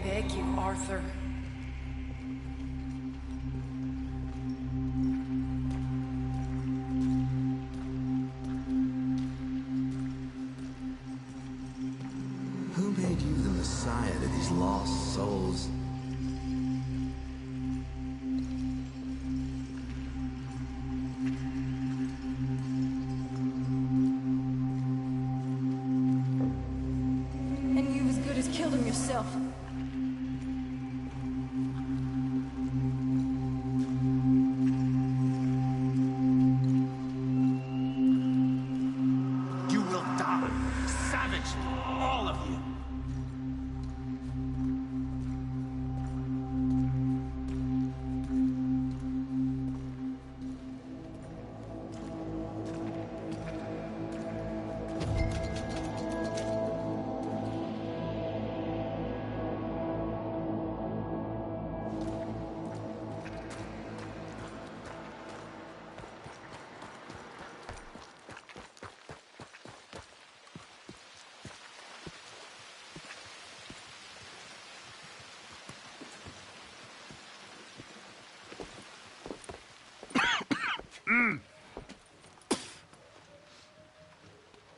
beg you, Arthur. Who made you the messiah to these lost souls? And you as good as killed him yourself. You will die. Savagely. All of you.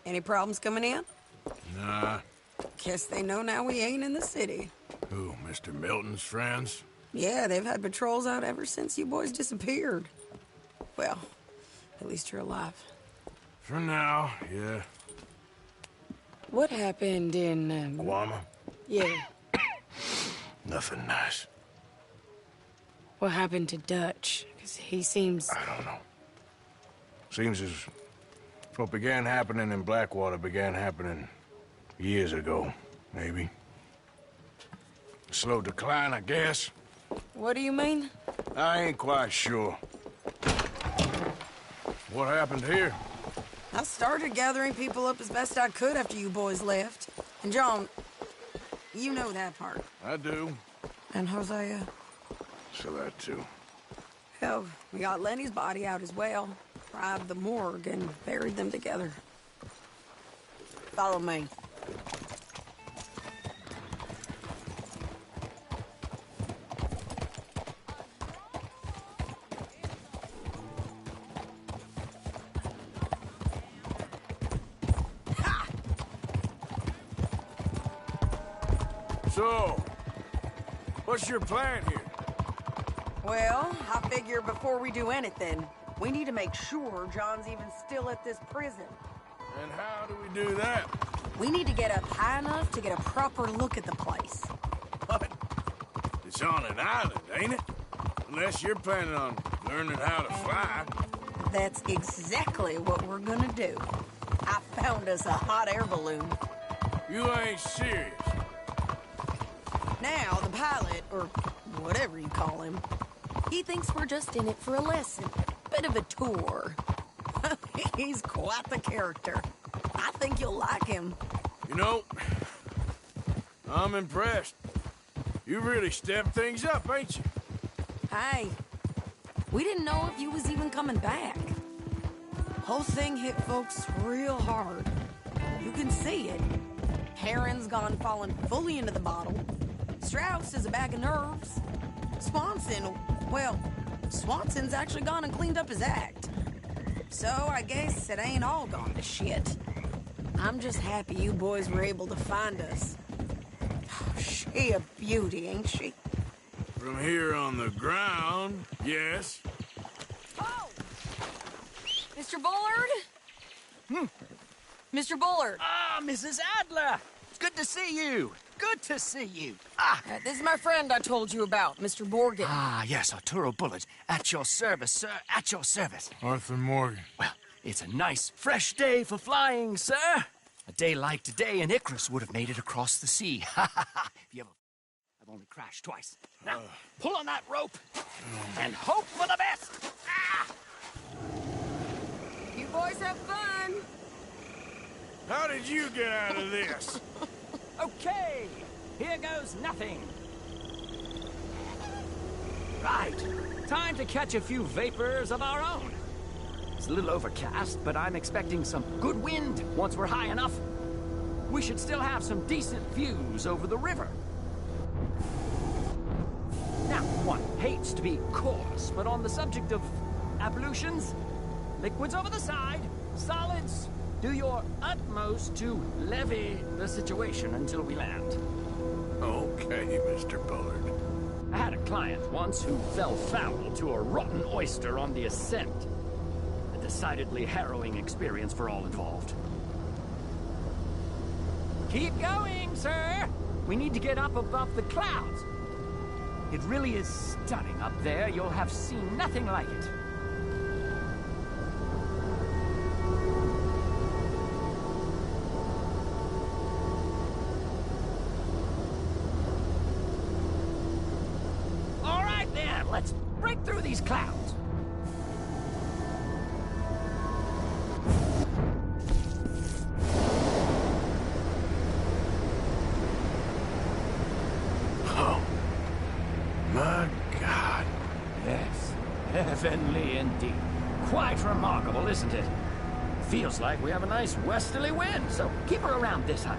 Any problems coming in? Nah. Guess they know now we ain't in the city. Who, Mr. Milton's friends? Yeah, they've had patrols out ever since you boys disappeared. Well, at least you're alive. For now, yeah. What happened in, Guama? Yeah. Nothing nice. What happened to Dutch? Because he seems... I don't know. Seems as what began happening in Blackwater began happening years ago, maybe. Slow decline, I guess. What do you mean? I ain't quite sure. What happened here? I started gathering people up as best I could after you boys left. And John, you know that part. I do. And Hosea? So that too. Hell, we got Lenny's body out as well. Robbed the morgue and buried them together. Follow me. So, what's your plan here? Well, I figure before we do anything, we need to make sure John's even still at this prison. And how do we do that? We need to get up high enough to get a proper look at the place. What? It's on an island, ain't it? Unless you're planning on learning how to fly. That's exactly what we're gonna do. I found us a hot air balloon. You ain't serious. Now, the pilot, or whatever you call him, he thinks we're just in it for a lesson. Bit of a tour. He's quite the character. I think you'll like him. You know, I'm impressed. You really stepped things up, ain't you? Hey, we didn't know if you was even coming back. Whole thing hit folks real hard. You can see it. Heron's gone falling fully into the bottle. Strauss is a bag of nerves. Swanson's actually gone and cleaned up his act. So I guess it ain't all gone to shit. I'm just happy you boys were able to find us. She a beauty, ain't she? From here on the ground, yes. Oh! Mr. Bullard? Mr. Bullard. Ah, Mrs. Adler! It's good to see you. Good to see you. This is my friend I told you about, Mr. Morgan. Ah, yes, Arturo Bullard. At your service, sir. At your service. Arthur Morgan. Well, it's a nice, fresh day for flying, sir. A day like today, an Icarus would have made it across the sea. Ha ha ha! I've only crashed twice. Now, pull on that rope and hope for the best. Ah! You boys have fun. How did you get out of this? Okay, here goes nothing. Right, time to catch a few vapors of our own. It's a little overcast, but I'm expecting some good wind once we're high enough. We should still have some decent views over the river. hates to be coarse, but on the subject of ablutions, liquids over the side, solids, do your utmost to levy the situation until we land. Okay, Mr. Bullard. I had a client once who fell foul to a rotten oyster on the ascent. A decidedly harrowing experience for all involved. Keep going, sir! We need to get up above the clouds. It really is stunning up there. You'll have seen nothing like it. All right, then. Let's break through these clouds. My God. Yes, heavenly indeed. Quite remarkable, isn't it? Feels like we have a nice westerly wind, so keep her around this height.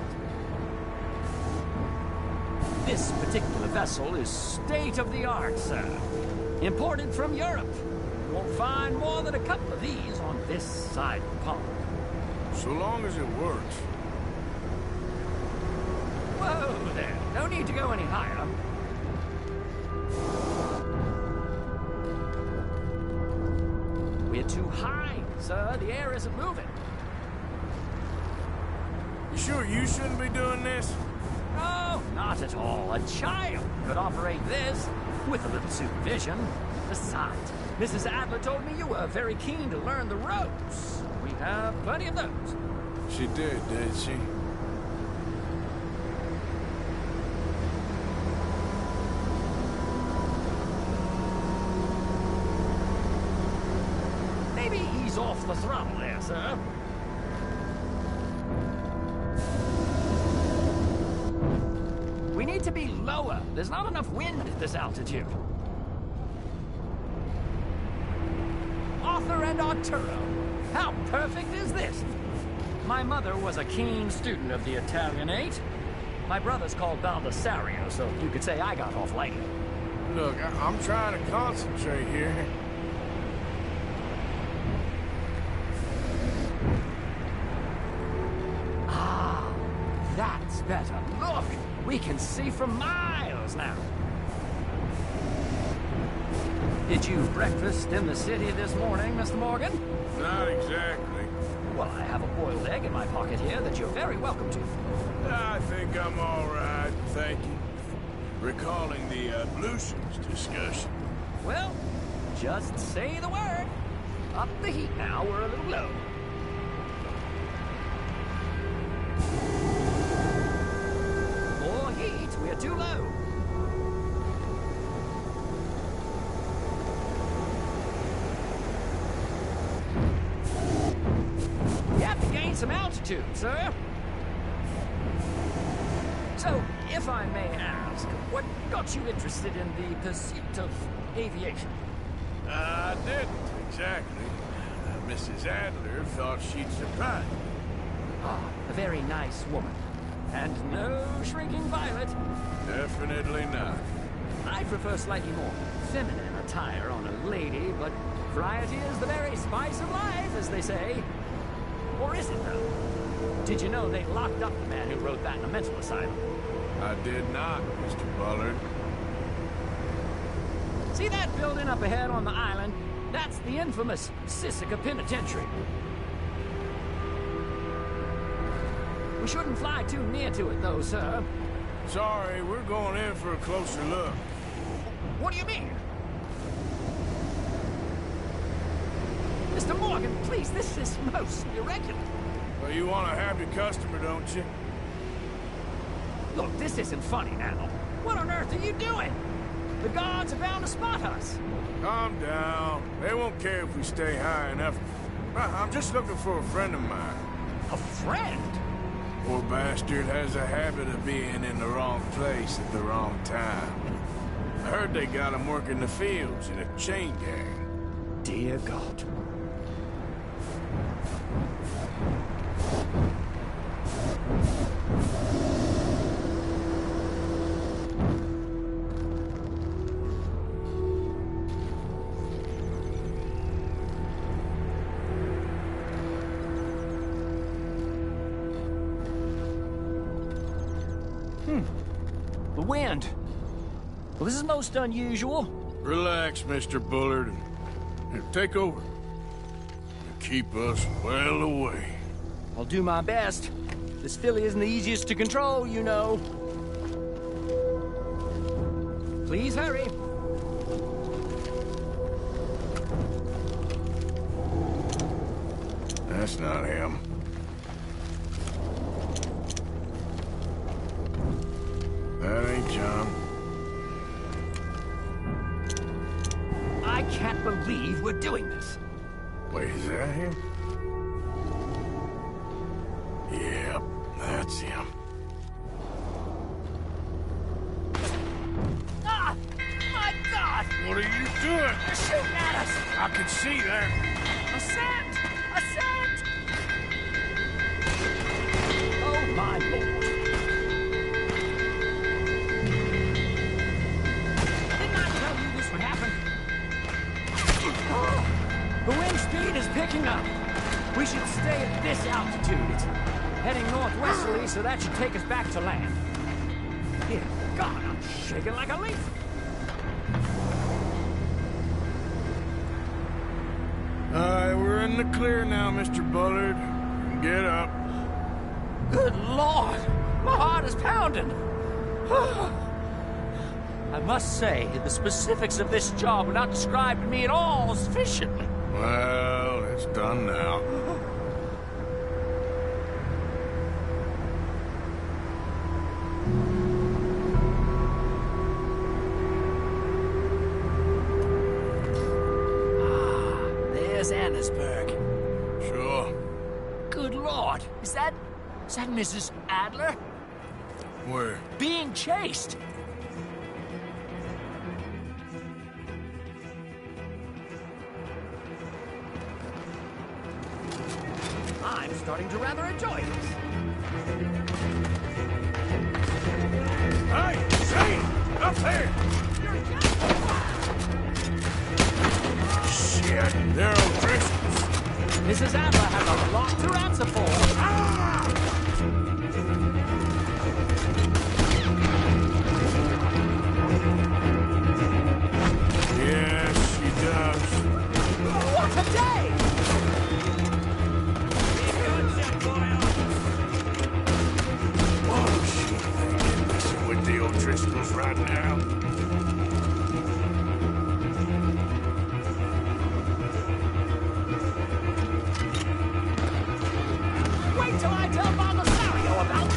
This particular vessel is state-of-the-art, sir. Imported from Europe. You won't find more than a couple of these on this side of the pond. So long as it works. Whoa there, no need to go any higher. We're too high, sir. The air isn't moving. You sure you shouldn't be doing this? No, not at all. A child could operate this with a little supervision. Besides, Mrs. Adler told me you were very keen to learn the ropes. We have plenty of those. She did she? Maybe ease off the throttle there, sir. We need to be lower. There's not enough wind at this altitude. Arthur and Arturo. How perfect is this? My mother was a keen student of the Italianate. My brother's called Baldessario, so you could say I got off lightly. Look, I'm trying to concentrate here. Ah, that's better. Look, we can see for miles now. Did you breakfast in the city this morning, Mr. Morgan? Not exactly. Well, I have a boiled egg in my pocket here that you're very welcome to. I think I'm all right, thank you. Recalling the ablutions discussion. Well, just say the word. Up the heat now, we're a little low. More heat, we're too low. You have to gain some altitude, sir. So, if I may ask, what got you interested in the pursuit of aviation? I didn't, exactly. Mrs. Adler thought she'd surprise me. Ah, a very nice woman. And no shrinking violet. Definitely not. I prefer slightly more feminine attire on a lady, but variety is the very spice of life, as they say. Or is it, though? Did you know they locked up the man who wrote that in a mental asylum? I did not, Mr. Bullard. See that building up ahead on the island? That's the infamous Sisika Penitentiary. We shouldn't fly too near to it, though, sir. Sorry, we're going in for a closer look. What do you mean? Mr. Morgan, please, this is most irregular. Well, you want a happy customer, don't you? Look, this isn't funny now. What on earth are you doing? The guards are bound to spot us. Calm down. They won't care if we stay high enough. I'm just looking for a friend of mine. A friend? Poor bastard has a habit of being in the wrong place at the wrong time. I heard they got him working the fields in a chain gang. Dear God. wind. Well, this is most unusual. Relax, Mr. Bullard, and take over. And keep us well away. I'll do my best. This filly isn't the easiest to control, you know. Please hurry. That's not him. That ain't John. I can't believe we're doing this. Wait, is that him? Yep, that's him. Ah! My God! What are you doing? They're shooting at us! I can see that. A scent! A scent! Oh, my Lord. Didn't I tell you this would happen? Oh, the wind speed is picking up. We should stay at this altitude. It's heading northwesterly, so that should take us back to land. Dear God, I'm shaking like a leaf. Alright, we're in the clear now, Mr. Bullard. Get up. Good Lord! My heart is pounding! I must say, the specifics of this job were not described to me at all sufficiently. Well, it's done now. There's Annesburg. Sure. Good Lord! Is that Mrs. Adler? Where? Being chased! I'm starting to rather enjoy this. Hey! See! Up there! Shit! They're O'Driscolls! Mrs. Adler has a lot to answer for. Yes, she does. What a day! Oh, shit. They're messing with the O'Driscolls right now. Wait till I tell Baldassarre about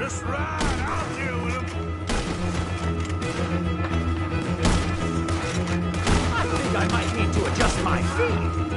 Just ride, I'll deal with him. I think I might need to adjust my feed.